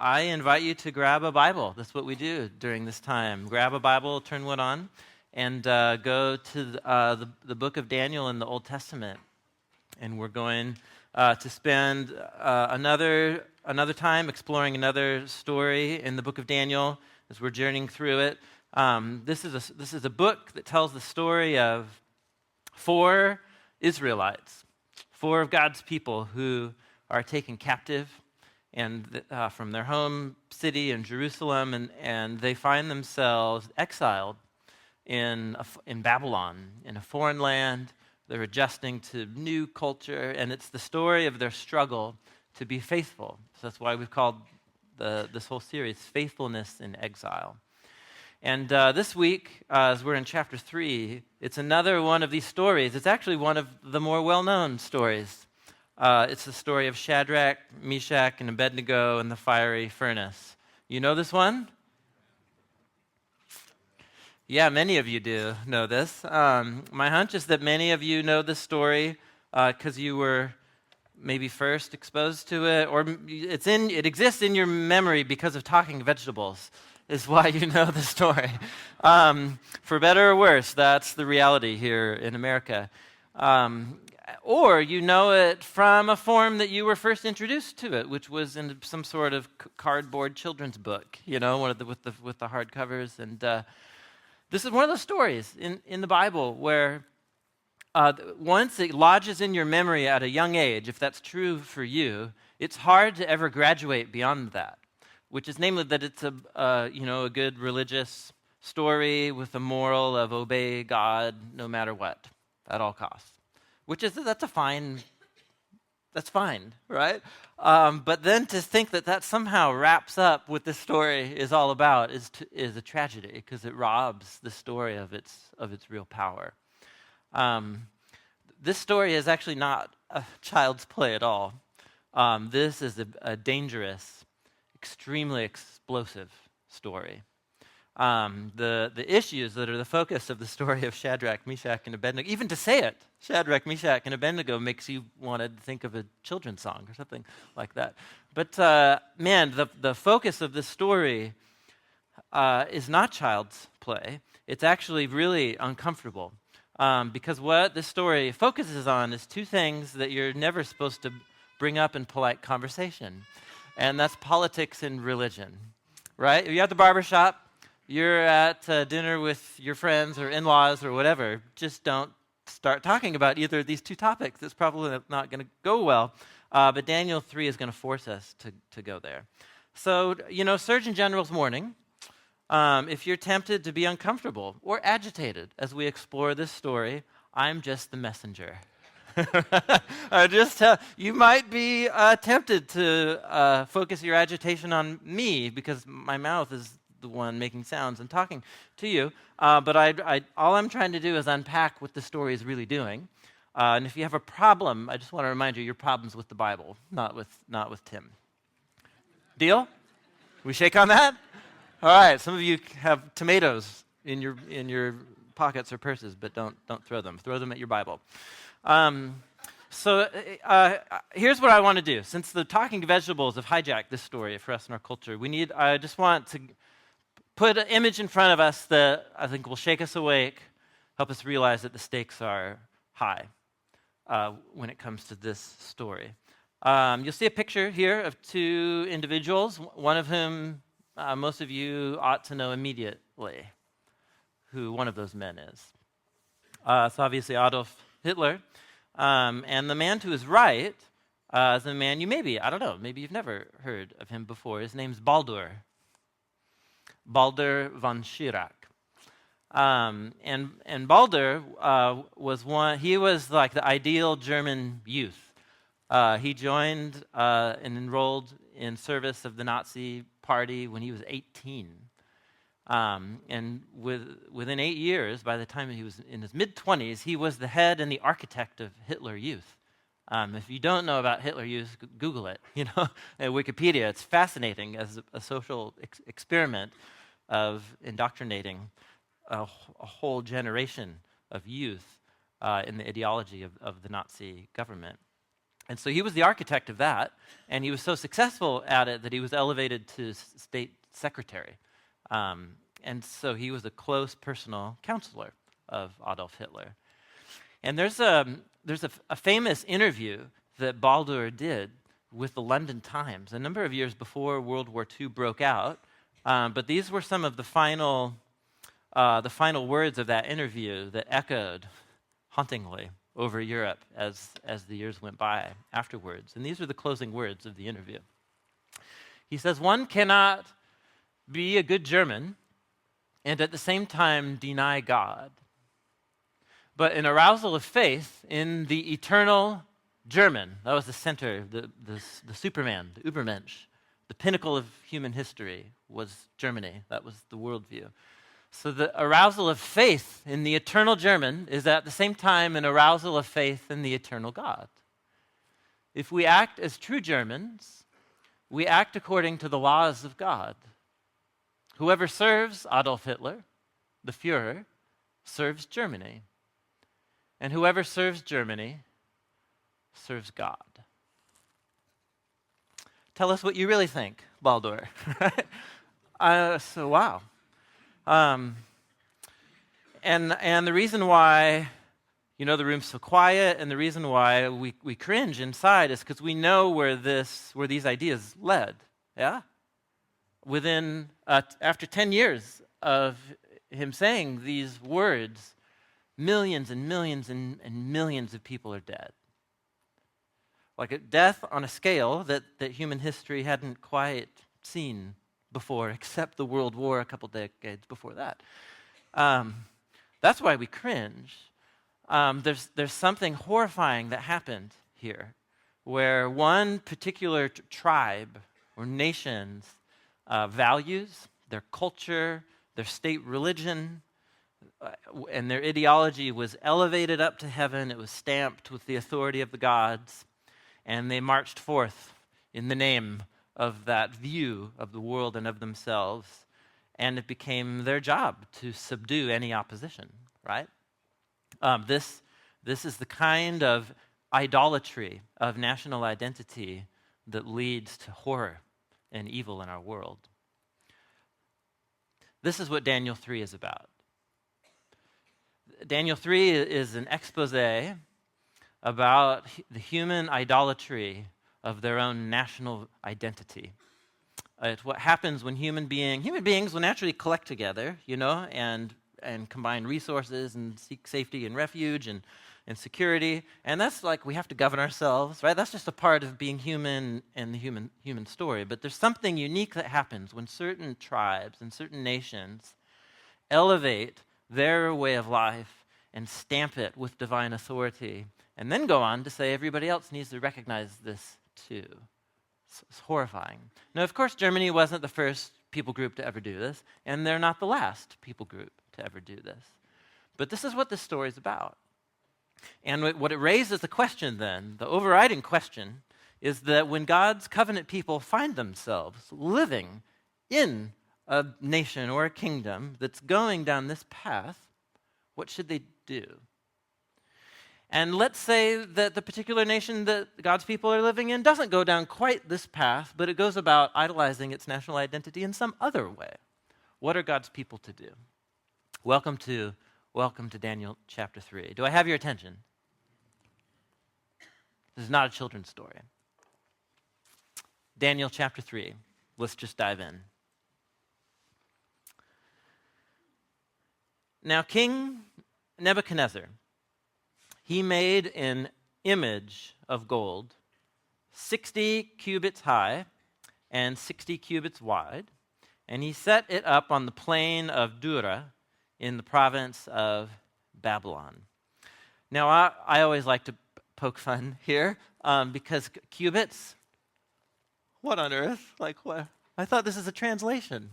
I invite you to grab a Bible. That's what we do during this time. Grab a Bible, turn one on, and go to the book of Daniel in the Old Testament. And we're going to spend another time exploring another story in the book of Daniel as we're journeying through it. This is a book that tells the story of four Israelites, four of God's people who are taken captive and from their home city in Jerusalem, and they find themselves exiled in Babylon, in a foreign land. They're adjusting to new culture, and it's the story of their struggle to be faithful. So that's why we've called this whole series Faithfulness in Exile. And this week, as we're in chapter 3, it's another one of these stories. It's actually one of the more well-known stories. It's the story of Shadrach, Meshach, and Abednego in the fiery furnace. You know this one? Yeah, many of you do know this. My hunch is that many of you know this story because you were maybe first exposed to it, or it exists in your memory because of talking vegetables, is why you know the story. For better or worse, that's the reality here in America. Or you know it from a form that you were first introduced to it, which was in some sort of cardboard children's book, one of with the hard covers. And this is one of those stories in the Bible where once it lodges in your memory at a young age, if that's true for you, it's hard to ever graduate beyond that. Which is namely that it's a good religious story with a moral of obey God no matter what, at all costs. That's fine, right? But then to think that somehow wraps up what this story is all about is a tragedy, because it robs the story of its real power. This story is actually not a child's play at all. This is a dangerous, extremely explosive story. The issues that are the focus of the story of Shadrach, Meshach, and Abednego, even to say it, Shadrach, Meshach, and Abednego, makes you want to think of a children's song or something like that. But the focus of this story is not child's play. It's actually really uncomfortable because what this story focuses on is two things that you're never supposed to bring up in polite conversation. And that's politics and religion, right? You're at the barbershop, you're at dinner with your friends or in-laws or whatever. Just don't start talking about either of these two topics. It's probably not going to go well. But Daniel 3 is going to force us to go there. So, Surgeon General's warning. If you're tempted to be uncomfortable or agitated as we explore this story, I'm just the messenger. You might be tempted to focus your agitation on me because my mouth is the one making sounds and talking to you. But all I'm trying to do is unpack what the story is really doing. And if you have a problem, I just want to remind you, your problem's with the Bible, not with Tim. Deal? We shake on that? All right. Some of you have tomatoes in your pockets or purses, but don't throw them. Throw them at your Bible. Here's what I want to do. Since the talking vegetables have hijacked this story for us in our culture, I just want to put an image in front of us that I think will shake us awake, help us realize that the stakes are high when it comes to this story. You'll see a picture here of two individuals, one of whom most of you ought to know immediately who one of those men is. It's obviously Adolf Hitler. And the man to his right is a man maybe you've never heard of him before. His name's Baldur von Schirach. And Baldur he was like the ideal German youth. He joined and enrolled in service of the Nazi party when he was 18. And within 8 years, by the time he was in his mid-20s, he was the head and the architect of Hitler Youth. If you don't know about Hitler Youth, Google it. At Wikipedia. It's fascinating as a social experiment of indoctrinating a whole generation of youth in the ideology of the Nazi government. And so he was the architect of that, and he was so successful at it that he was elevated to state secretary. And so he was a close personal counselor of Adolf Hitler. And there's a famous interview that Baldur did with the London Times a number of years before World War II broke out. But these were some of the final words of that interview that echoed hauntingly over Europe as the years went by afterwards. And these are the closing words of the interview. He says, "One cannot be a good German and at the same time deny God. But an arousal of faith in the eternal German," that was the center, the Superman, the Übermensch, the pinnacle of human history was Germany. That was the worldview. So the arousal of faith in the eternal German is at the same time an arousal of faith in the eternal God. If we act as true Germans, we act according to the laws of God. Whoever serves Adolf Hitler, the Führer, serves Germany. And whoever serves Germany serves God. Tell us what you really think, Baldur. So wow. And the reason why, the room's so quiet, and the reason why we cringe inside is because we know where these ideas led. Yeah? After 10 years of him saying these words, millions and millions and millions of people are dead. Like a death on a scale that human history hadn't quite seen before, except the World War a couple decades before that. That's why we cringe. There's something horrifying that happened here, where one particular tribe or nation's values, their culture, their state religion, and their ideology was elevated up to heaven. It was stamped with the authority of the gods, and they marched forth in the name of that view of the world and of themselves, and it became their job to subdue any opposition, right? This is the kind of idolatry of national identity that leads to horror and evil in our world. This is what Daniel 3 is about. Daniel 3 is an expose about the human idolatry of their own national identity. It's what happens when human beings will naturally collect together, and combine resources and seek safety and refuge and security. And that's like we have to govern ourselves, right? That's just a part of being human and the human story. But there's something unique that happens when certain tribes and certain nations elevate their way of life and stamp it with divine authority, and then go on to say everybody else needs to recognize this too. It's horrifying. Now, of course, Germany wasn't the first people group to ever do this, and they're not the last people group to ever do this. But this is what this story is about. And what it raises the question then, the overriding question, is that when God's covenant people find themselves living in a nation or a kingdom that's going down this path, what should they do? And let's say that the particular nation that God's people are living in doesn't go down quite this path, but it goes about idolizing its national identity in some other way. What are God's people to do? Welcome to Daniel chapter 3. Do I have your attention? This is not a children's story. Daniel chapter 3. Let's just dive in. Now, King Nebuchadnezzar, he made an image of gold, 60 cubits high and 60 cubits wide, and he set it up on the plain of Dura in the province of Babylon. Now, I always like to poke fun here because cubits, what on earth? Like what? I thought this is a translation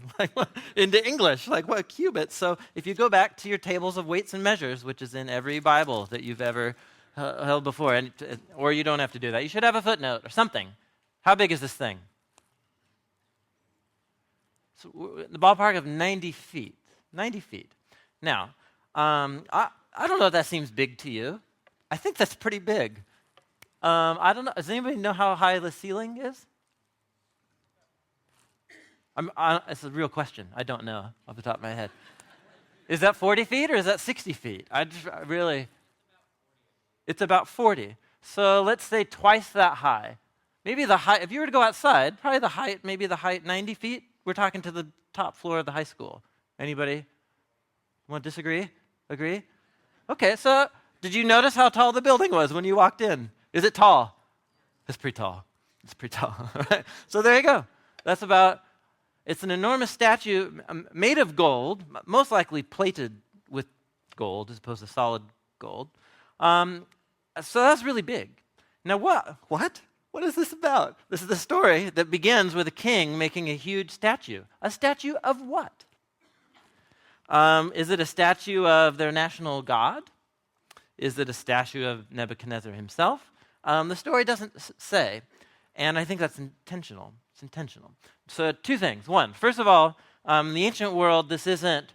into English, like what cubits? So if you go back to your tables of weights and measures, which is in every Bible that you've ever held before, or you don't have to do that. You should have a footnote or something. How big is this thing? So the ballpark of 90 feet. 90 feet. Now, I don't know if that seems big to you. I think that's pretty big. I don't know. Does anybody know how high the ceiling is? It's a real question. I don't know off the top of my head. Is that 40 feet or is that 60 feet? It's about 40. So let's say twice that high. Maybe the height, if you were to go outside, probably maybe the height 90 feet. We're talking to the top floor of the high school. Anybody want to disagree? Agree? Okay, so did you notice how tall the building was when you walked in? Is it tall? It's pretty tall. It's pretty tall. Right? So there you go. It's an enormous statue made of gold, most likely plated with gold as opposed to solid gold. So that's really big. Now what? What is this about? This is the story that begins with a king making a huge statue. A statue of what? Is it a statue of their national god? Is it a statue of Nebuchadnezzar himself? The story doesn't say, and I think that's intentional. It's intentional. So two things. One, first of all, the ancient world, this isn't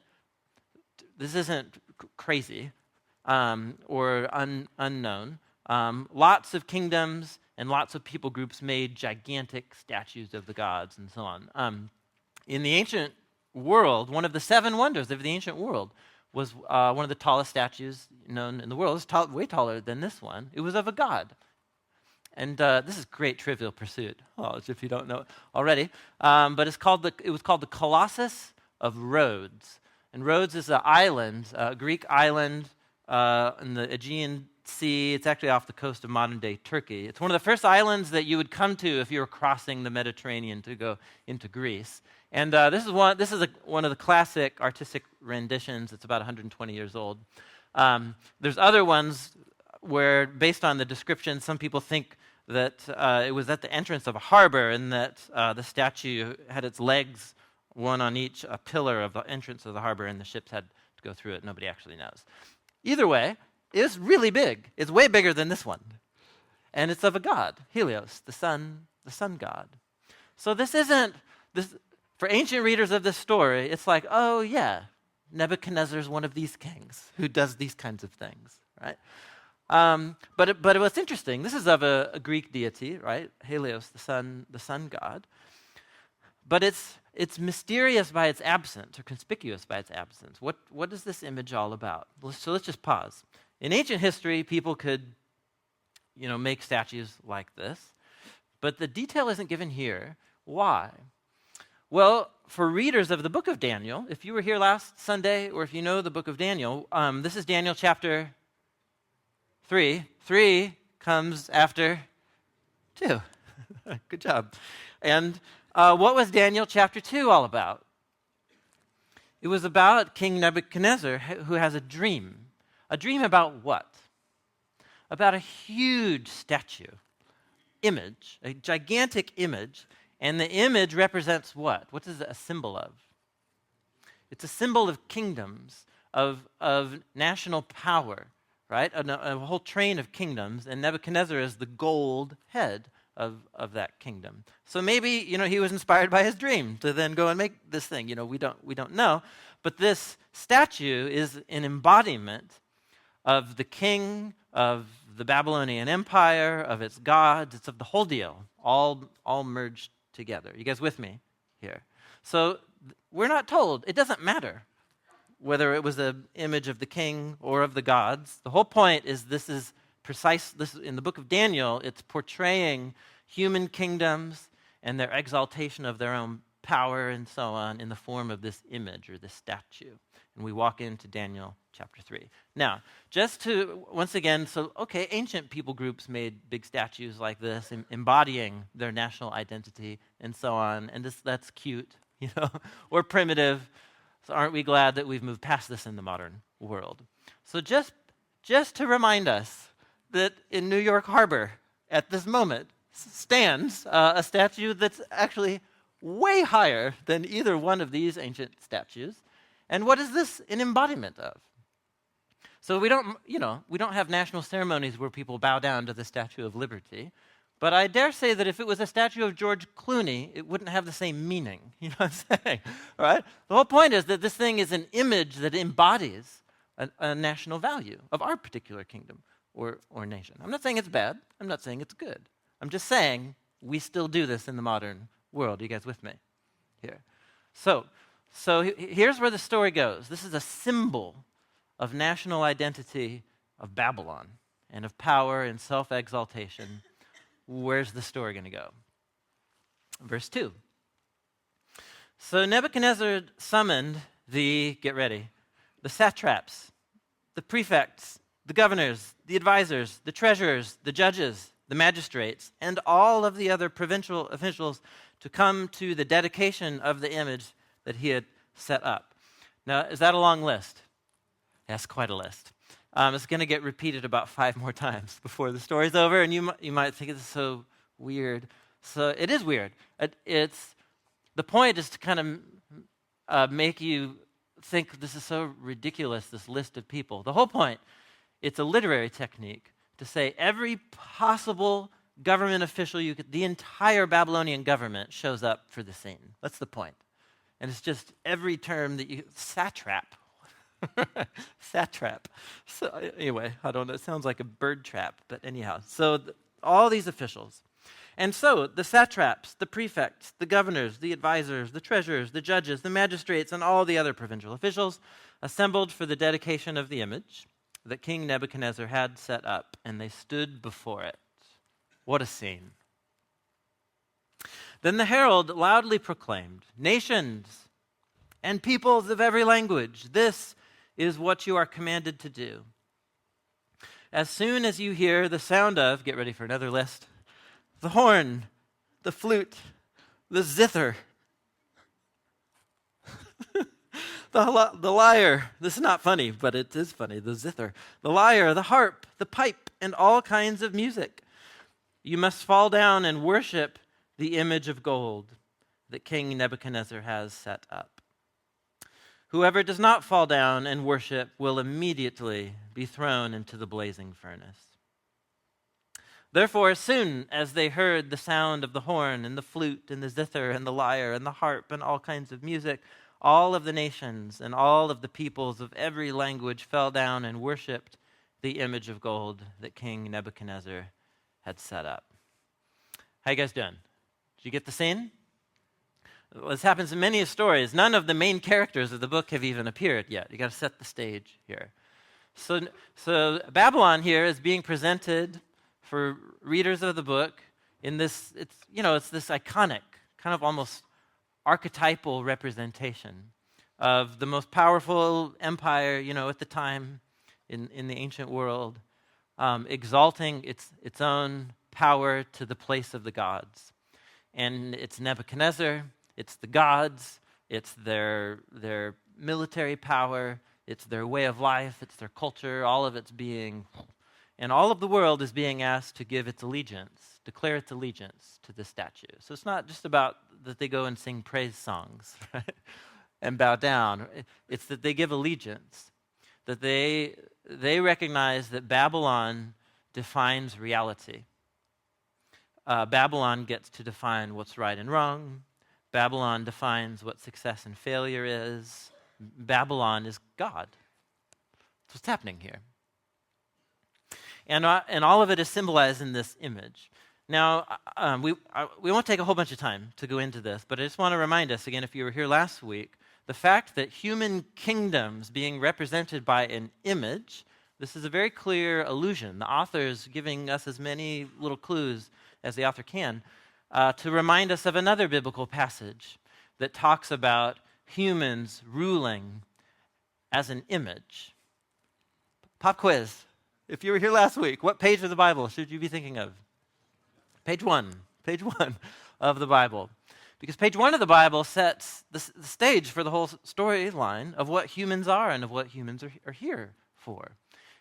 crazy or unknown. Lots of kingdoms and lots of people groups made gigantic statues of the gods and so on. In the ancient world, one of the seven wonders of the ancient world was one of the tallest statues known in the world. It was way taller than this one. It was of a god. And this is great Trivial Pursuit, if you don't know it already. But it was called the Colossus of Rhodes. And Rhodes is an island, a Greek island in the Aegean Sea. It's actually off the coast of modern-day Turkey. It's one of the first islands that you would come to if you were crossing the Mediterranean to go into Greece. And this is one of the classic artistic renditions. It's about 120 years old. There's other ones where, based on the description, some people think that it was at the entrance of a harbor and that the statue had its legs, one on each pillar of the entrance of the harbor, and the ships had to go through it. Nobody actually knows. Either way, it's really big. It's way bigger than this one. And it's of a god, Helios, the sun god. So for ancient readers of this story, it's like, oh yeah, Nebuchadnezzar's one of these kings who does these kinds of things, right? But what's interesting, this is of a Greek deity, right? Helios, the sun god. But it's mysterious by its absence, or conspicuous by its absence. What is this image all about? So let's just pause. In ancient history, people could, make statues like this, but the detail isn't given here. Why? Well, for readers of the book of Daniel, if you were here last Sunday, or if you know the book of Daniel, this is Daniel chapter 3. 3 comes after 2. Good job. And what was Daniel chapter 2 all about? It was about King Nebuchadnezzar who has a dream. A dream about what? About a huge statue, image, a gigantic image. And the image represents what? What is it a symbol of? It's a symbol of kingdoms, of national power, right? A whole train of kingdoms, and Nebuchadnezzar is the gold head of that kingdom. So maybe, he was inspired by his dream to then go and make this thing. We don't know. But this statue is an embodiment of the king, of the Babylonian Empire, of its gods. It's of the whole deal, all merged together. You guys with me here? So we're not told. It doesn't matter whether it was an image of the king or of the gods. The whole point is this is in the book of Daniel, it's portraying human kingdoms and their exaltation of their own power and so on in the form of this image or this statue. And we walk into Daniel chapter 3. Now, just to, once again, ancient people groups made big statues like this, embodying their national identity and so on, and that's cute, or primitive. So aren't we glad that we've moved past this in the modern world? So just to remind us that in New York Harbor, at this moment, stands a statue that's actually way higher than either one of these ancient statues. And what is this an embodiment of? So we don't have national ceremonies where people bow down to the Statue of Liberty. But I dare say that if it was a statue of George Clooney, it wouldn't have the same meaning. You know what I'm saying? All right? The whole point is that this thing is an image that embodies a national value of our particular kingdom, or nation. I'm not saying it's bad. I'm not saying it's good. I'm just saying we still do this in the modern world. Are you guys with me here? So here's where the story goes. This is a symbol of national identity of Babylon and of power and self-exaltation. Where's the story going to go? Verse 2. So Nebuchadnezzar summoned get ready, the satraps, the prefects, the governors, the advisors, the treasurers, the judges, the magistrates, and all of the other provincial officials to come to the dedication of the image that he had set up. Now, is that a long list? That's quite a list. It's going to get repeated about 5 more times before the story's over, and you might think it's so weird. So it is weird. The point is to kind of make you think this is so ridiculous, this list of people. The whole point, it's a literary technique to say every possible government official the entire Babylonian government shows up for the scene. That's the point. And it's just every term satrap. Satrap. So anyway, I don't know, it sounds like a bird trap, but anyhow. So all these officials. And so the satraps, the prefects, the governors, the advisors, the treasurers, the judges, the magistrates, and all the other provincial officials assembled for the dedication of the image that King Nebuchadnezzar had set up, and they stood before it. What a scene. Then the herald loudly proclaimed, "Nations and peoples of every language, this is what you are commanded to do. As soon as you hear the sound of," get ready for another list, "the horn, the flute, the zither, the lyre," this is not funny, but it is funny, the zither, "the lyre, the harp, the pipe, and all kinds of music, you must fall down and worship the image of gold that King Nebuchadnezzar has set up. Whoever does not fall down and worship will immediately be thrown into the blazing furnace." Therefore, as soon as they heard the sound of the horn and the flute and the zither and the lyre and the harp and all kinds of music, all of the nations and all of the peoples of every language fell down and worshipped the image of gold that King Nebuchadnezzar had set up. How you guys doing? Did you get the scene? Well, this happens in many stories. None of the main characters of the book have even appeared yet. You got to set the stage here. So Babylon here is being presented for readers of the book in this, it's this iconic, kind of almost archetypal representation of the most powerful empire, at the time in the ancient world, exalting its own power to the place of the gods. And it's Nebuchadnezzar, it's the gods, it's their military power, it's their way of life, it's their culture, all of it's being, and all of the world is being asked to give its allegiance, declare its allegiance to the statue. So it's not just about that they go and sing praise songs, right, and bow down. It's that they give allegiance, that they recognize that Babylon defines reality. Babylon gets to define what's right and wrong. Babylon defines what success and failure is. Babylon is God. That's what's happening here. And all of it is symbolized in this image. Now, we won't take a whole bunch of time to go into this, but I just want to remind us, again, if you were here last week, the fact that human kingdoms being represented by an image, this is a very clear allusion. The author is giving us as many little clues as the author can to remind us of another biblical passage that talks about humans ruling as an image. Pop quiz. If you were here last week, what page of the Bible should you be thinking of? Page one of the Bible. Because page 1 of the Bible sets the stage for the whole storyline of what humans are and of what humans are here for.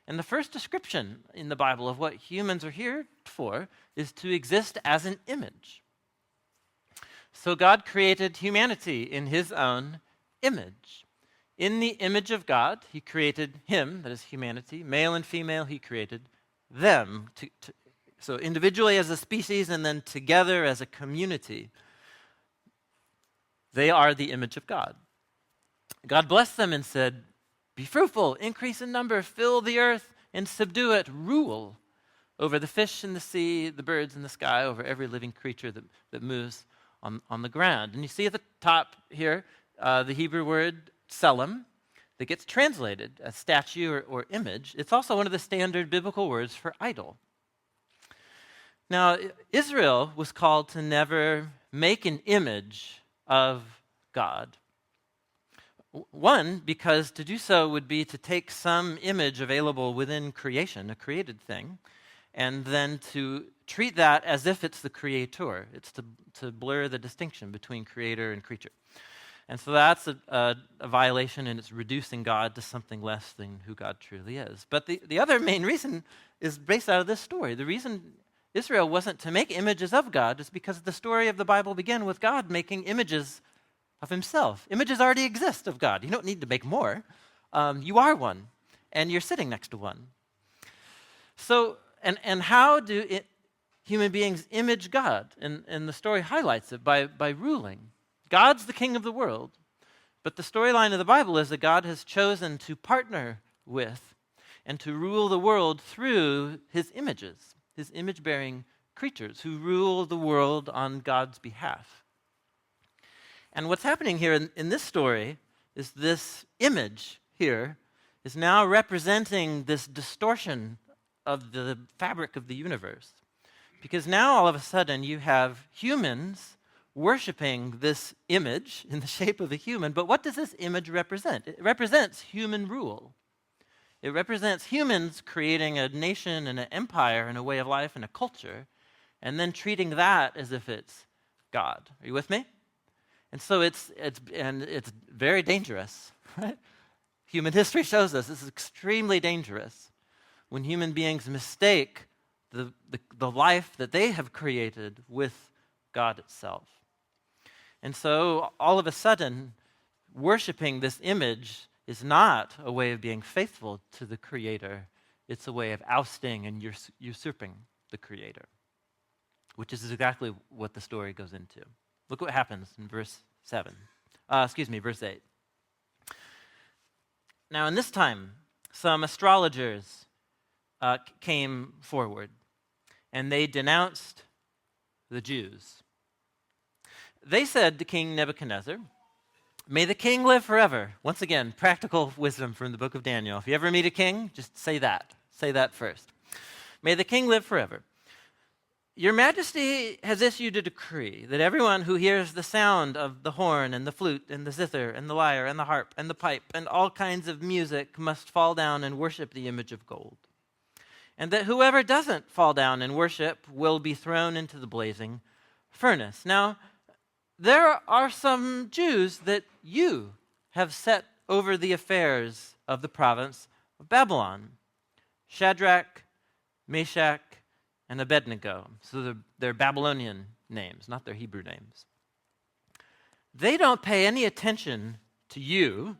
And the first description in the Bible of what humans are here for is to exist as an image. So God created humanity in his own image. In the image of God, he created him, that is humanity, male and female, he created them. So individually as a species and then together as a community. They are the image of God. God blessed them and said, "Be fruitful, increase in number, fill the earth, and subdue it, rule over the fish in the sea, the birds in the sky, over every living creature that moves on the ground. And you see at the top here the Hebrew word tselem that gets translated as statue or image. It's also one of the standard biblical words for idol. Now, Israel was called to never make an image of God. One, because to do so would be to take some image available within creation, a created thing, and then to treat that as if it's the creator. It's to blur the distinction between creator and creature. And so that's a violation, and it's reducing God to something less than who God truly is. But the other main reason is based out of this story. The reason Israel wasn't to make images of God is because the story of the Bible began with God making images of himself. Images already exist of God. You don't need to make more. You are one, and you're sitting next to one. So, and how do human beings image God? And the story highlights it by ruling. God's the king of the world, but the storyline of the Bible is that God has chosen to partner with and to rule the world through his images, his image-bearing creatures who rule the world on God's behalf. And what's happening here in this story is this image here is now representing this distortion of the fabric of the universe. Because now all of a sudden you have humans worshiping this image in the shape of a human, but what does this image represent? It represents human rule. It represents humans creating a nation and an empire and a way of life and a culture, and then treating that as if it's God. Are you with me? And so it's very dangerous, right? Human history shows us this is extremely dangerous when human beings mistake the life that they have created with God itself. And so all of a sudden, worshiping this image is not a way of being faithful to the Creator. It's a way of ousting and usurping the Creator, which is exactly what the story goes into. Look what happens in verse 8. Now, in this time, some astrologers came forward, and they denounced the Jews. They said to King Nebuchadnezzar, "May the king live forever." Once again, practical wisdom from the book of Daniel. If you ever meet a king, just say that. Say that first. "May the king live forever. Your Majesty has issued a decree that everyone who hears the sound of the horn and the flute and the zither and the lyre and the harp and the pipe and all kinds of music must fall down and worship the image of gold. And that whoever doesn't fall down and worship will be thrown into the blazing furnace." Now, there are some Jews that you have set over the affairs of the province of Babylon: Shadrach, Meshach, and Abednego. So they're Babylonian names, not their Hebrew names. They don't pay any attention to you,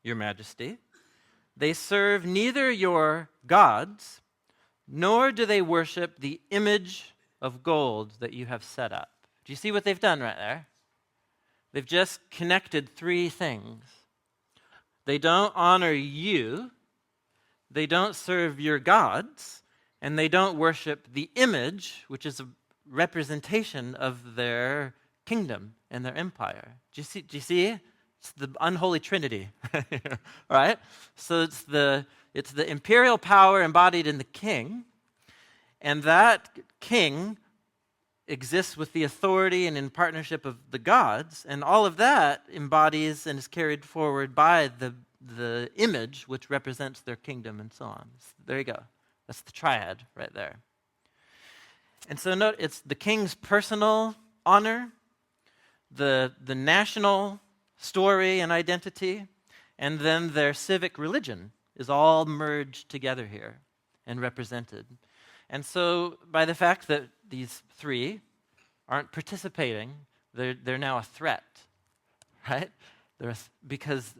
Your Majesty. They serve neither your gods, nor do they worship the image of gold that you have set up. Do you see what they've done right there? They've just connected three things. They don't honor you, they don't serve your gods, and they don't worship the image, which is a representation of their kingdom and their empire. Do you see? It's the unholy trinity, right? So it's the imperial power embodied in the king, and that king exists with the authority and in partnership of the gods, and all of that embodies and is carried forward by the image which represents their kingdom and so on. So there you go. That's the triad right there. And so note, it's the king's personal honor, the national story and identity, and then their civic religion is all merged together here and represented. And so by the fact that these three aren't participating, they're now a threat, right? Because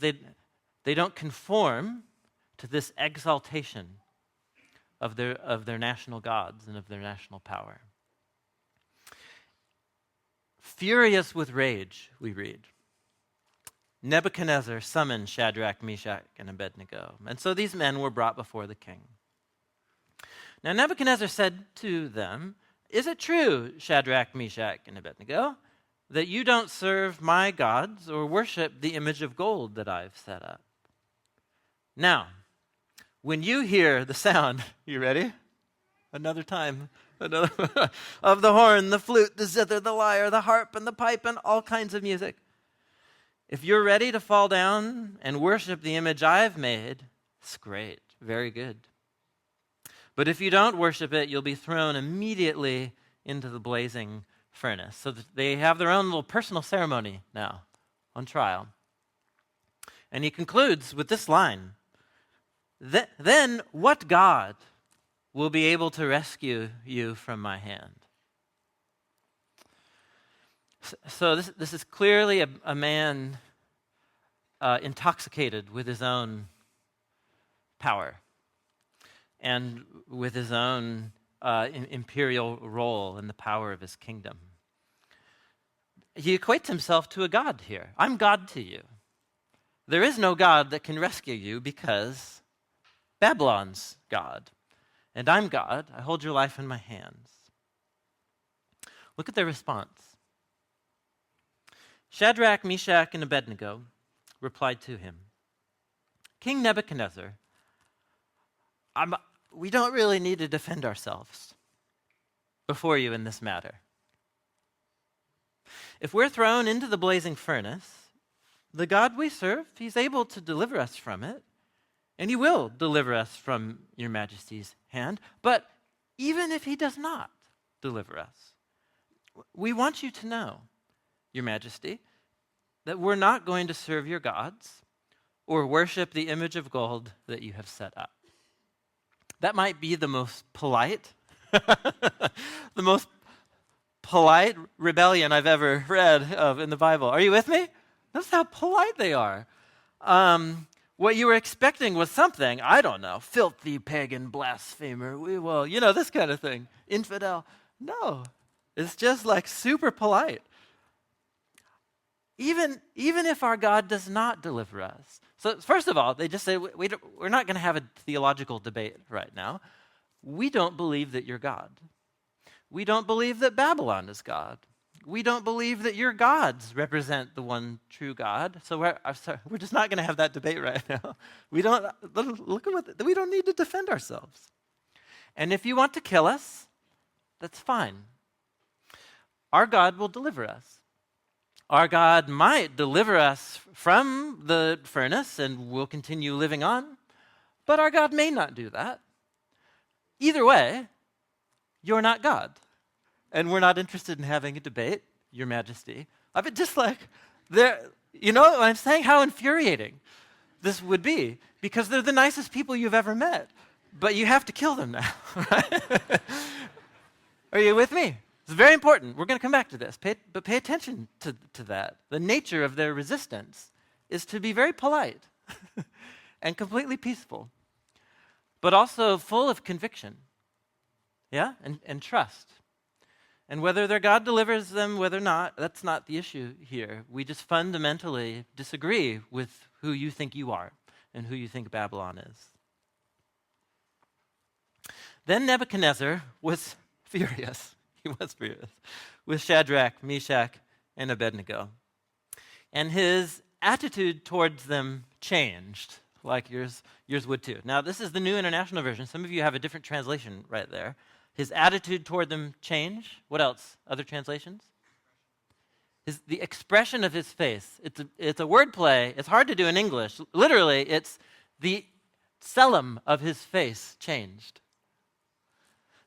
they don't conform to this exaltation of their national gods and of their national power. Furious with rage, we read. Nebuchadnezzar summoned Shadrach, Meshach, and Abednego. And so these men were brought before the king. Now Nebuchadnezzar said to them, "Is it true, Shadrach, Meshach, and Abednego, that you don't serve my gods or worship the image of gold that I've set up? Now, when you hear the sound," you ready? Another time. "Of the horn, the flute, the zither, the lyre, the harp, and the pipe, and all kinds of music. If you're ready to fall down and worship the image I've made, it's great, very good. But if you don't worship it, you'll be thrown immediately into the blazing furnace." So they have their own little personal ceremony now on trial. And he concludes with this line, "Then what God will be able to rescue you from my hand?" So this is clearly a man intoxicated with his own power and with his own imperial role in the power of his kingdom. He equates himself to a god here. "I'm God to you. There is no God that can rescue you because Babylon's God. And I'm God. I hold your life in my hands." Look at their response. Shadrach, Meshach, and Abednego replied to him, "King Nebuchadnezzar, we don't really need to defend ourselves before you in this matter. If we're thrown into the blazing furnace, the God we serve, he's able to deliver us from it, and he will deliver us from your majesty's hand. But even if he does not deliver us, we want you to know, your majesty, that we're not going to serve your gods or worship the image of gold that you have set up." That might be the most polite, the most polite rebellion I've ever read of in the Bible. Are you with me? That's how polite they are. What you were expecting was something, I don't know, filthy pagan blasphemer, we will, this kind of thing, infidel. No, it's just like super polite. Even if our God does not deliver us. So first of all, they just say, we're not going to have a theological debate right now. We don't believe that you're God. We don't believe that Babylon is God. We don't believe that your gods represent the one true God. So we're just not going to have that debate right now. We don't need to defend ourselves. And if you want to kill us, that's fine. Our God will deliver us. Our God might deliver us from the furnace and we'll continue living on, but our God may not do that. Either way, you're not God. And we're not interested in having a debate, your majesty. I mean, just like, I'm saying how infuriating this would be, because they're the nicest people you've ever met, but you have to kill them now, right? Are you with me? It's very important. We're going to come back to this, but pay attention to that. The nature of their resistance is to be very polite and completely peaceful, but also full of conviction, and trust. And whether their God delivers them, whether not, that's not the issue here. We just fundamentally disagree with who you think you are and who you think Babylon is. Then Nebuchadnezzar was furious. He was furious with Shadrach, Meshach, and Abednego. And his attitude towards them changed, like yours would too. Now, this is the New International Version. Some of you have a different translation right there. His attitude toward them changed. What else? Other translations? The expression of his face. It's a word play. It's hard to do in English. Literally, it's the selim of his face changed.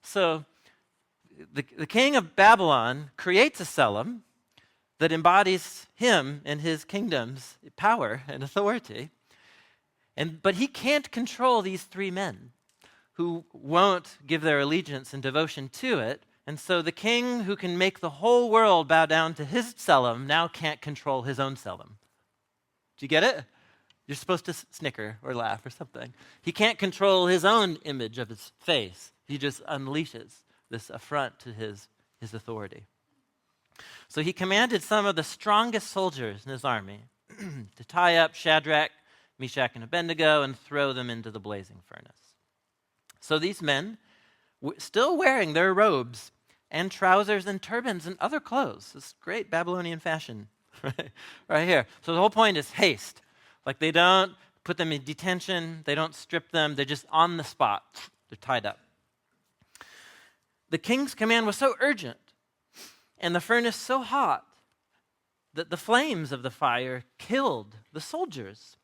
So, the king of Babylon creates a selim that embodies him and his kingdom's power and authority. But he can't control these three men who won't give their allegiance and devotion to it. And so the king who can make the whole world bow down to his selim now can't control his own selim. Do you get it? You're supposed to snicker or laugh or something. He can't control his own image of his face. He just unleashes this affront to his authority. So he commanded some of the strongest soldiers in his army to tie up Shadrach, Meshach, and Abednego and throw them into the blazing furnace. So these men, still wearing their robes and trousers and turbans and other clothes, this great Babylonian fashion right here. So the whole point is haste. Like they don't put them in detention, they don't strip them, they're just on the spot. They're tied up. The king's command was so urgent and the furnace so hot that the flames of the fire killed the soldiers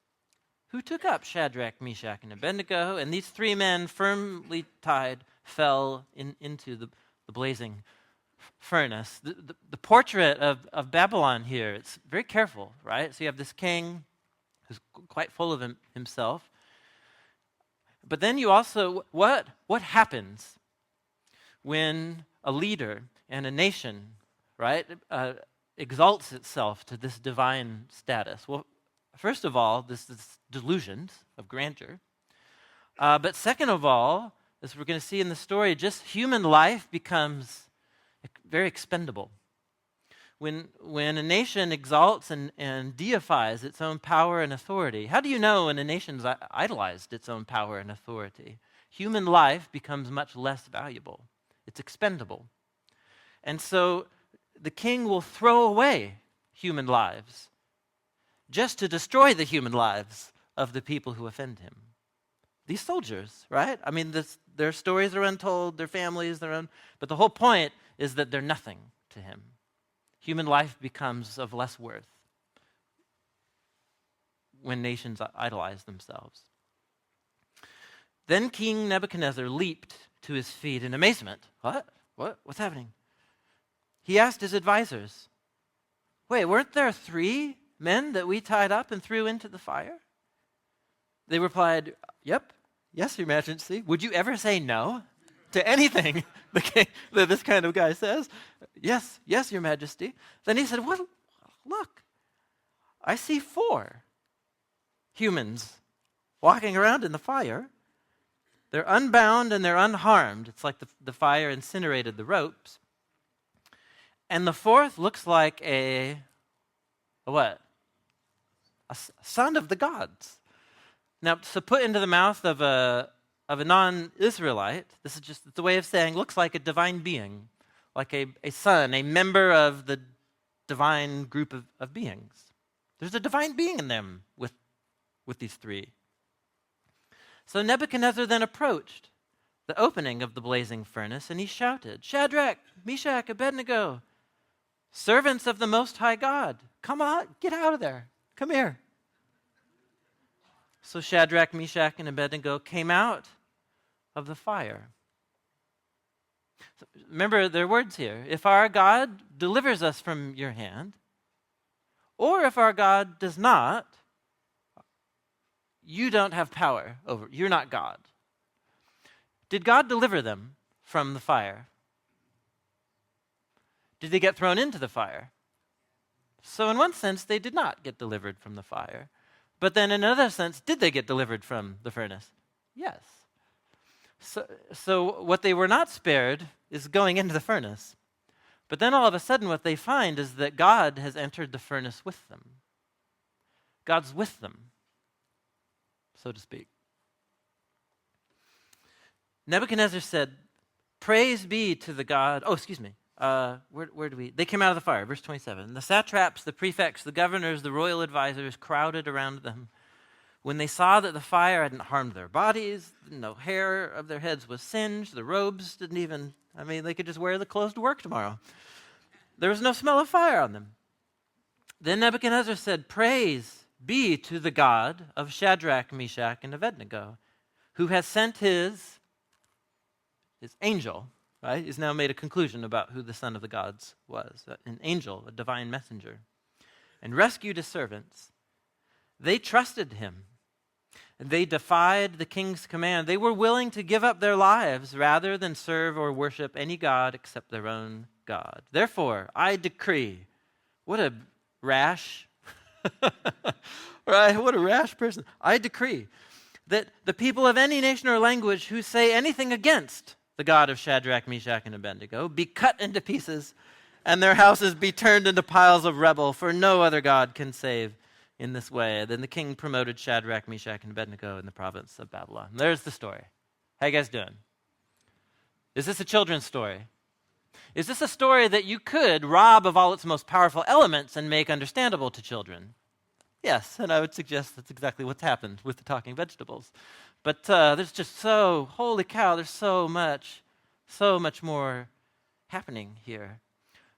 who took up Shadrach, Meshach, and Abednego, and these three men, firmly tied, fell into the blazing furnace. The portrait of Babylon here, it's very careful, right? So you have this king who's quite full of himself. But then you also, what happens when a leader and a nation, right, exalts itself to this divine status? Well, first of all, this is delusions of grandeur. But second of all, as we're going to see in the story, just human life becomes very expendable. When a nation exalts and deifies its own power and authority, how do you know when a nation's idolized its own power and authority? Human life becomes much less valuable. It's expendable. And so the king will throw away human lives just to destroy the human lives of the people who offend him. These soldiers, right? I mean, their stories are untold, their families, but the whole point is that they're nothing to him. Human life becomes of less worth when nations idolize themselves. Then King Nebuchadnezzar leaped to his feet in amazement. What? What's happening? He asked his advisors, wait, weren't there 3 men that we tied up and threw into the fire? They replied, yep, yes, Your Majesty. Would you ever say no to anything that this kind of guy says? Yes, Your Majesty. Then he said, well, look, I see 4 humans walking around in the fire. They're unbound and they're unharmed. It's like the fire incinerated the ropes. And the 4th looks like a what? A son of the gods. Now, so put into the mouth of a non-Israelite, this is just the way of saying, looks like a divine being, like a son, a member of the divine group of beings. There's a divine being in them with these 3. So Nebuchadnezzar then approached the opening of the blazing furnace, and he shouted, Shadrach, Meshach, Abednego, servants of the Most High God, come on, get out of there. Come here. So Shadrach, Meshach, and Abednego came out of the fire. So remember their words here. If our God delivers us from your hand, or if our God does not, you don't have power over. You're not God. Did God deliver them from the fire? Did they get thrown into the fire? So in one sense, they did not get delivered from the fire. But then in another sense, did they get delivered from the furnace? Yes. So what they were not spared is going into the furnace. But then all of a sudden what they find is that God has entered the furnace with them. God's with them, so to speak. Nebuchadnezzar said, praise be to the God, where do we, they came out of the fire, verse 27. The satraps, the prefects, the governors, the royal advisors crowded around them. When they saw that the fire hadn't harmed their bodies, no hair of their heads was singed, the robes didn't even, they could just wear the clothes to work tomorrow. There was no smell of fire on them. Then Nebuchadnezzar said, praise be to the God of Shadrach, Meshach, and Abednego, who has sent his angel, right? He's now made a conclusion about who the son of the gods was, an angel, a divine messenger, and rescued his servants. They trusted him, and they defied the king's command. They were willing to give up their lives rather than serve or worship any god except their own God. Therefore, I decree, what a rash, right? What a rash person. I decree that the people of any nation or language who say anything against the God of Shadrach, Meshach, and Abednego be cut into pieces and their houses be turned into piles of rubble, for no other God can save in this way. Then the king promoted Shadrach, Meshach, and Abednego in the province of Babylon. There's the story. How you guys doing? Is this a children's story? Is this a story that you could rob of all its most powerful elements and make understandable to children? Yes, and I would suggest that's exactly what's happened with the talking vegetables. But there's just holy cow, there's so much more happening here.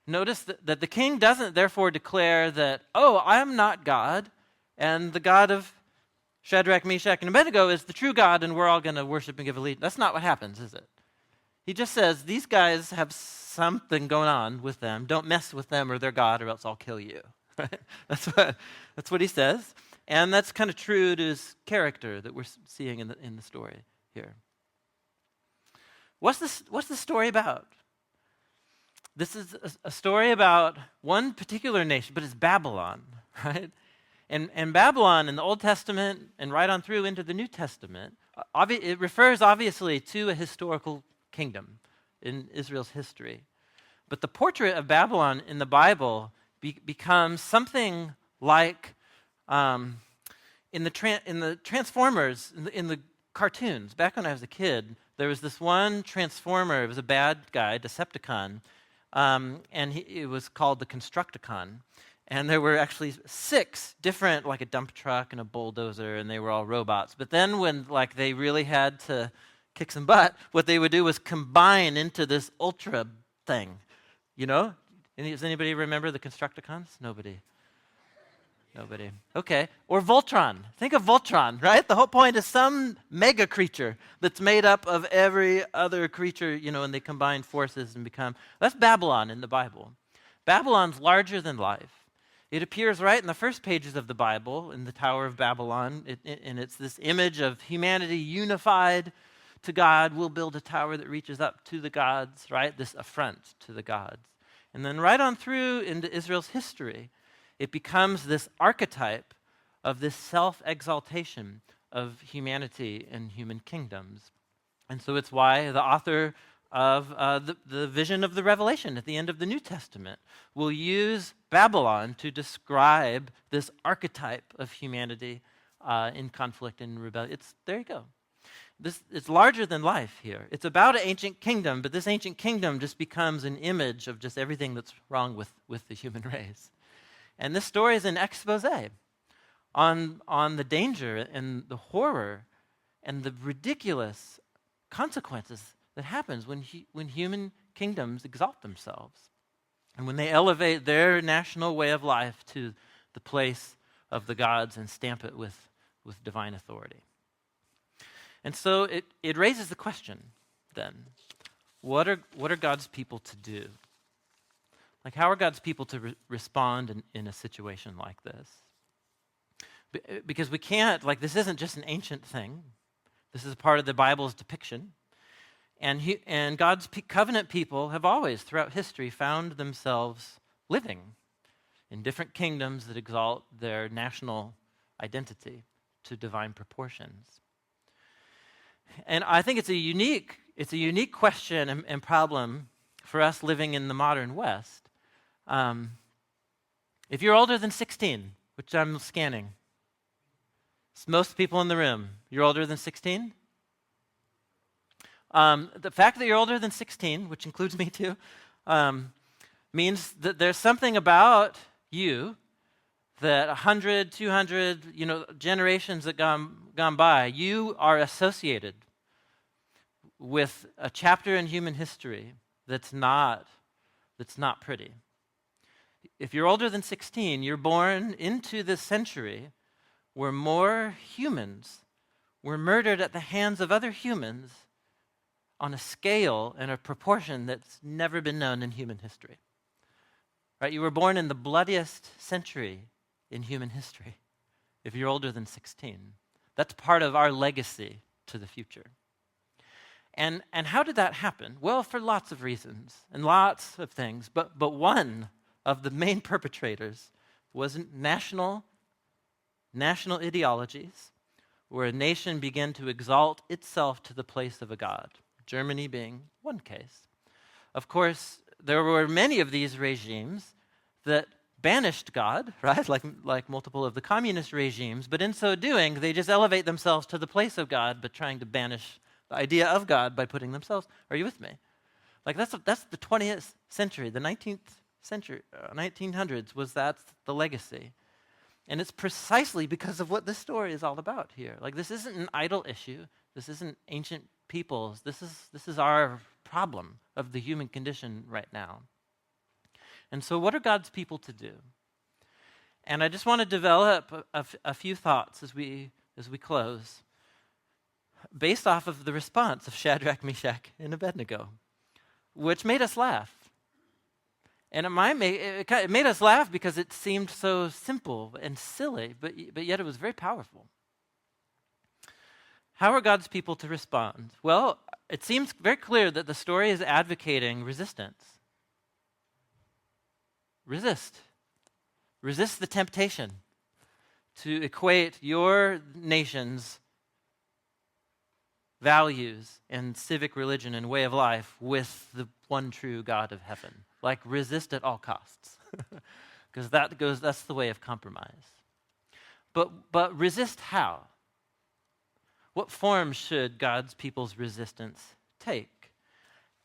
Notice that the king doesn't therefore declare that, oh, I'm not God, and the God of Shadrach, Meshach, and Abednego is the true God, and we're all going to worship and give allegiance. That's not what happens, is it? He just says, these guys have something going on with them. Don't mess with them or their God, or else I'll kill you. That's what he says. And that's kind of true to his character that we're seeing in the story here. What's the story about? This is a story about one particular nation, but it's Babylon, right? And Babylon in the Old Testament and right on through into the New Testament, it refers obviously to a historical kingdom in Israel's history. But the portrait of Babylon in the Bible becomes something like in the Transformers, in the cartoons. Back when I was a kid, there was this one Transformer. It was a bad guy, Decepticon, and it was called the Constructicon. And there were actually 6 different, like a dump truck and a bulldozer, and they were all robots. But then when they really had to kick some butt, what they would do was combine into this ultra thing. You know? Does anybody remember the Constructicons? Nobody. Okay. Or Voltron. Think of Voltron, right? The whole point is some mega creature that's made up of every other creature, and they combine forces and become... That's Babylon in the Bible. Babylon's larger than life. It appears right in the first pages of the Bible, in the Tower of Babylon, and it's this image of humanity unified to God. We'll build a tower that reaches up to the gods, right? This affront to the gods. And then right on through into Israel's history, it becomes this archetype of this self-exaltation of humanity and human kingdoms. And so it's why the author of the vision of the Revelation at the end of the New Testament will use Babylon to describe this archetype of humanity in conflict and rebellion. There you go. It's larger than life here. It's about an ancient kingdom, but this ancient kingdom just becomes an image of just everything that's wrong with the human race. And this story is an expose on the danger and the horror and the ridiculous consequences that happens when human kingdoms exalt themselves and when they elevate their national way of life to the place of the gods and stamp it with divine authority. And so it raises the question then, what are God's people to do? Like, how are God's people to respond in a situation like this? Because we can't, this isn't just an ancient thing. This is part of the Bible's depiction. And God's covenant people have always, throughout history, found themselves living in different kingdoms that exalt their national identity to divine proportions. And I think it's a unique question and problem for us living in the modern West. If you're older than 16, which I'm scanning, it's most people in the room, you're older than 16? The fact that you're older than 16, which includes me too, means that there's something about you that 100, 200, generations that gone by, you are associated with a chapter in human history that's not pretty. If you're older than 16, you're born into this century where more humans were murdered at the hands of other humans on a scale and a proportion that's never been known in human history. Right? You were born in the bloodiest century in human history if you're older than 16. That's part of our legacy to the future. And how did that happen? Well, for lots of reasons and lots of things, but one of the main perpetrators was national ideologies where a nation began to exalt itself to the place of a god. Germany being one case. Of course, there were many of these regimes that banished God, right? Like multiple of the communist regimes, but in so doing, they just elevate themselves to the place of God, but trying to banish the idea of God by putting themselves. Are you with me? Like that's the 20th century, the 19th century, 1900s was that's the legacy. And it's precisely because of what this story is all about here. Like this isn't an idol issue. This isn't ancient peoples. This is our problem of the human condition right now. And so what are God's people to do? And I just want to develop a few thoughts as we close, based off of the response of Shadrach, Meshach, and Abednego, which made us laugh. And it made us laugh because it seemed so simple and silly, but yet it was very powerful. How are God's people to respond? Well, it seems very clear that the story is advocating resistance. Resist. Resist the temptation to equate your nation's values and civic religion and way of life with the one true God of heaven. Like resist at all costs. Because that's the way of compromise. But resist how? What form should God's people's resistance take?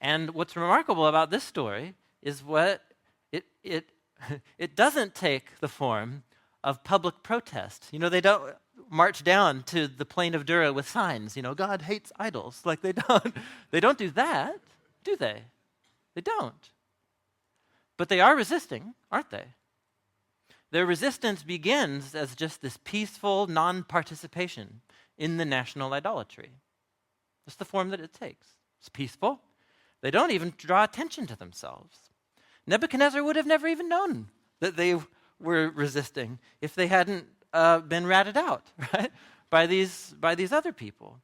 And what's remarkable about this story is what it doesn't take the form of public protest. You know, they don't march down to the plain of Dura with signs, God hates idols. Like they don't do that, do they? They don't. But they are resisting, aren't they? Their resistance begins as just this peaceful non-participation in the national idolatry. That's the form that it takes. It's peaceful. They don't even draw attention to themselves. Nebuchadnezzar would have never even known that they were resisting if they hadn't been ratted out, right, by these other people.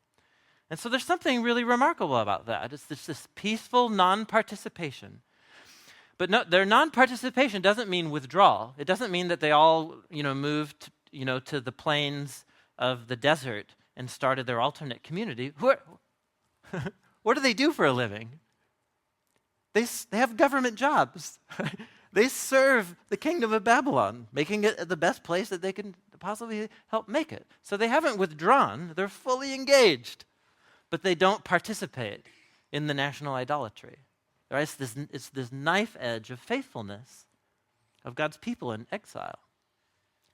And so there's something really remarkable about that. It's this peaceful non-participation. But no, their non-participation doesn't mean withdrawal. It doesn't mean that they all, moved, to the plains of the desert and started their alternate community. What do they do for a living? They have government jobs. They serve the kingdom of Babylon, making it the best place that they can possibly help make it. So they haven't withdrawn. They're fully engaged. But they don't participate in the national idolatry. Right? It's this knife edge of faithfulness of God's people in exile.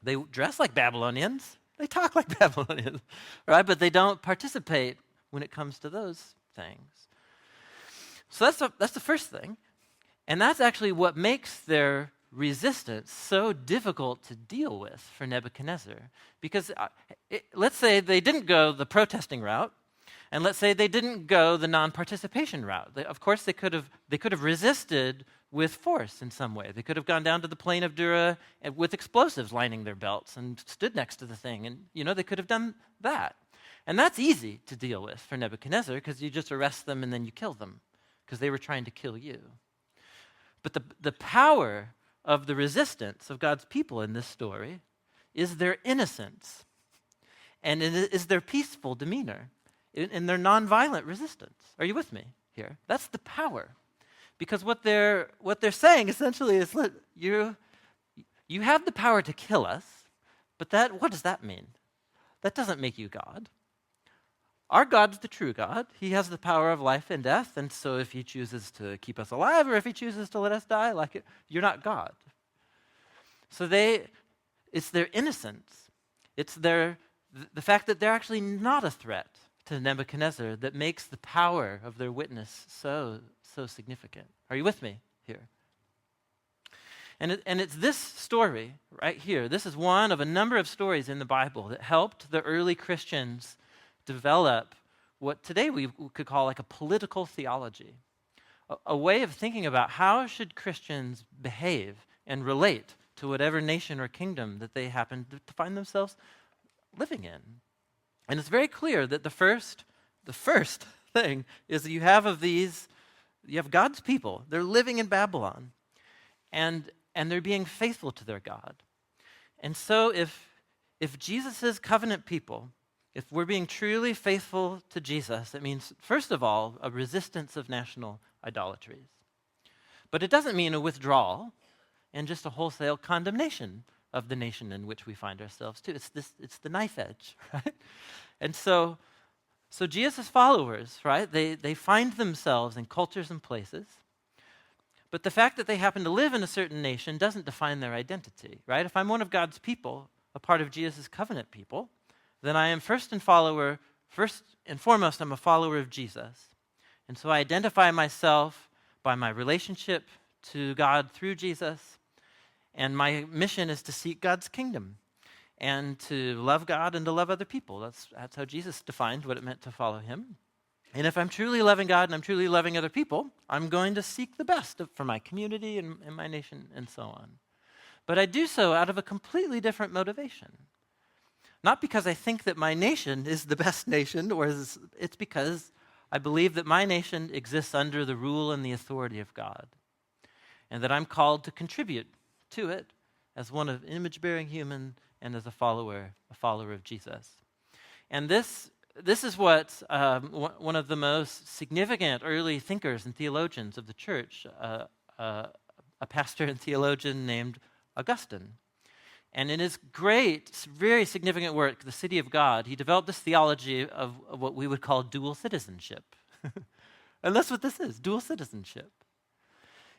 They dress like Babylonians. They talk like Babylonians. Right? But they don't participate when it comes to those things. So that's the first thing. And that's actually what makes their resistance so difficult to deal with for Nebuchadnezzar. Because let's say they didn't go the protesting route, and let's say they didn't go the non-participation route. Of course, they could have resisted with force in some way. They could have gone down to the plain of Dura with explosives lining their belts and stood next to the thing. And, they could have done that. And that's easy to deal with for Nebuchadnezzar because you just arrest them and then you kill them because they were trying to kill you. But the power of the resistance of God's people in this story is their innocence, and it is their peaceful demeanor, in their nonviolent resistance. Are you with me here? That's the power. Because what they're saying essentially is, look, you have the power to kill us, but what does that mean? That doesn't make you God. Our God's the true God. He has the power of life and death, and so if he chooses to keep us alive or if he chooses to let us die, you're not God. So it's their innocence. It's the fact that they're actually not a threat to Nebuchadnezzar that makes the power of their witness so significant. Are you with me here? And it's this story right here. This is one of a number of stories in the Bible that helped the early Christians develop what today we could call like a political theology, a way of thinking about how should Christians behave and relate to whatever nation or kingdom that they happen to find themselves living in. And it's very clear that the first thing is that you have God's people. They're living in Babylon, and they're being faithful to their God. And so if Jesus' covenant people, if we're being truly faithful to Jesus, it means, first of all, a resistance of national idolatries. But it doesn't mean a withdrawal. and just a wholesale condemnation of the nation in which we find ourselves too. It's the knife edge, right? And so Jesus' followers, right, they find themselves in cultures and places, but the fact that they happen to live in a certain nation doesn't define their identity, right? If I'm one of God's people, a part of Jesus' covenant people, then I am first and foremost, I'm a follower of Jesus. And so I identify myself by my relationship to God through Jesus, and my mission is to seek God's kingdom and to love God and to love other people. That's how Jesus defined what it meant to follow him. And if I'm truly loving God and I'm truly loving other people, I'm going to seek the best for my community and my nation and so on. But I do so out of a completely different motivation. Not because I think that my nation is the best nation, it's because I believe that my nation exists under the rule and the authority of God, and that I'm called to contribute to it as one of image-bearing human and as a follower of Jesus. And this is what one of the most significant early thinkers and theologians of the church, a pastor and theologian named Augustine. And in his great, very significant work, The City of God, he developed this theology of what we would call dual citizenship. And that's what this is, dual citizenship.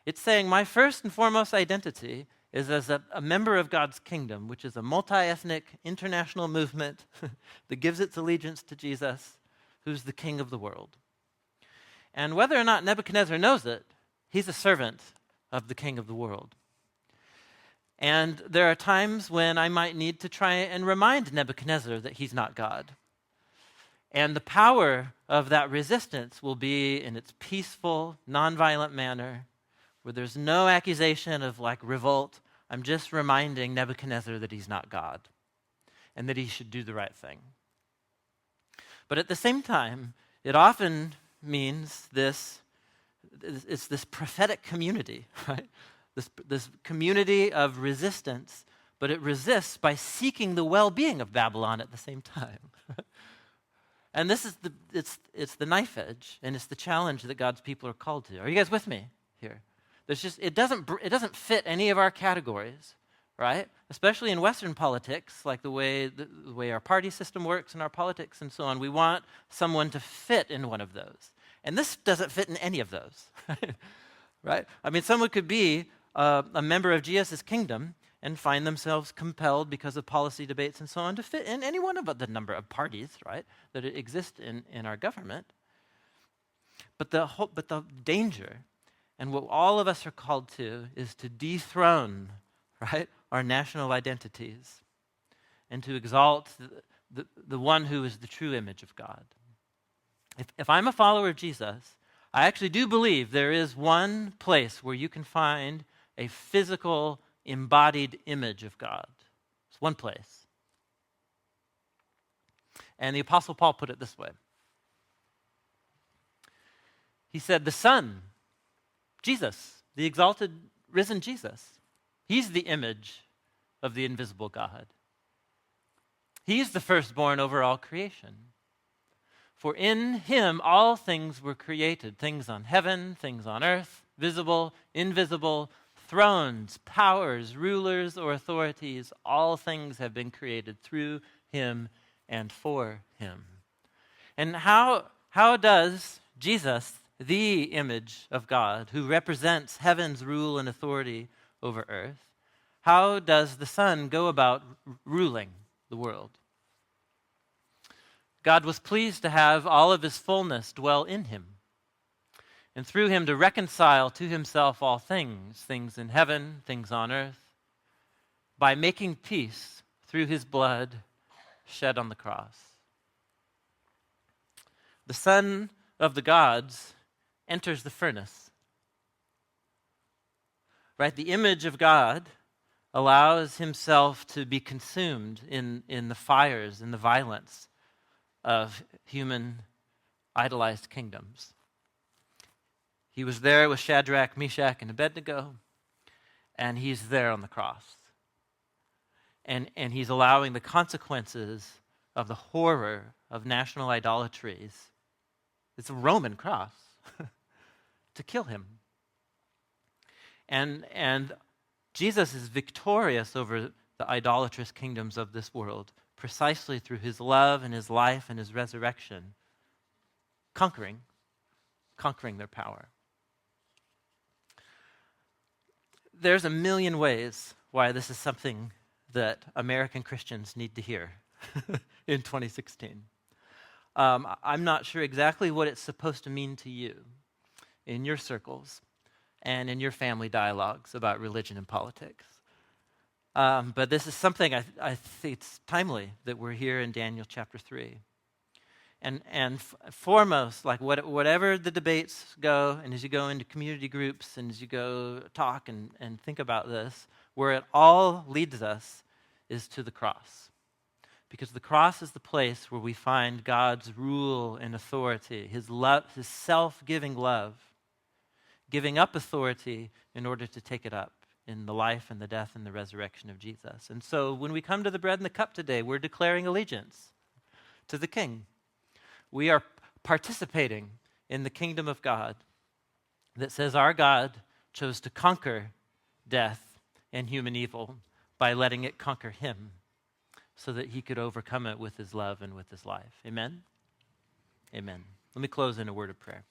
It's saying my first and foremost identity is as a member of God's kingdom, which is a multi-ethnic international movement that gives its allegiance to Jesus, who's the king of the world. And whether or not Nebuchadnezzar knows it, he's a servant of the king of the world. And there are times when I might need to try and remind Nebuchadnezzar that he's not God. And the power of that resistance will be in its peaceful, nonviolent manner, where there's no accusation of revolt. I'm just reminding Nebuchadnezzar that he's not God and that he should do the right thing. But at the same time, it often means it's this prophetic community, right? This community of resistance, but it resists by seeking the well-being of Babylon at the same time. And this is it's the knife edge, and it's the challenge that God's people are called to. Are you guys with me here? It doesn't fit any of our categories, right? Especially in Western politics, like the way our party system works and our politics and so on. We want someone to fit in one of those, and this doesn't fit in any of those, right? I mean, someone could be a member of Jesus' kingdom and find themselves compelled because of policy debates and so on to fit in any one of the number of parties, right, that exist in our government. But the danger, and what all of us are called to, is to dethrone, right, our national identities and to exalt the one who is the true image of God. If I'm a follower of Jesus, I actually do believe there is one place where you can find a physical, embodied image of God. It's one place. And the Apostle Paul put it this way. He said, the Son, Jesus, the exalted, risen Jesus, he's the image of the invisible God. He's the firstborn over all creation. For in him all things were created, things on heaven, things on earth, visible, invisible, thrones, powers, rulers, or authorities, all things have been created through him and for him. And how does Jesus, the image of God, who represents heaven's rule and authority over earth, how does the Son go about ruling the world? God was pleased to have all of his fullness dwell in him, and through him to reconcile to himself all things, things in heaven, things on earth, by making peace through his blood shed on the cross. The Son of the gods enters the furnace. Right? The image of God allows himself to be consumed in the fires and the violence of human idolized kingdoms. He was there with Shadrach, Meshach, and Abednego, and he's there on the cross. And he's allowing the consequences of the horror of national idolatries, it's a Roman cross, to kill him. And Jesus is victorious over the idolatrous kingdoms of this world precisely through his love and his life and his resurrection, conquering their power. There's a million ways why this is something that American Christians need to hear in 2016. I'm not sure exactly what it's supposed to mean to you in your circles and in your family dialogues about religion and politics. But this is something I think it's timely that we're here in Daniel chapter 3. And foremost, like whatever the debates go, and as you go into community groups, and as you go talk and think about this, where it all leads us is to the cross. Because the cross is the place where we find God's rule and authority, his love, his self-giving love, giving up authority in order to take it up in the life and the death and the resurrection of Jesus. And so when we come to the bread and the cup today, we're declaring allegiance to the King. We are participating in the kingdom of God that says our God chose to conquer death and human evil by letting it conquer him so that he could overcome it with his love and with his life. Amen? Amen. Let me close in a word of prayer.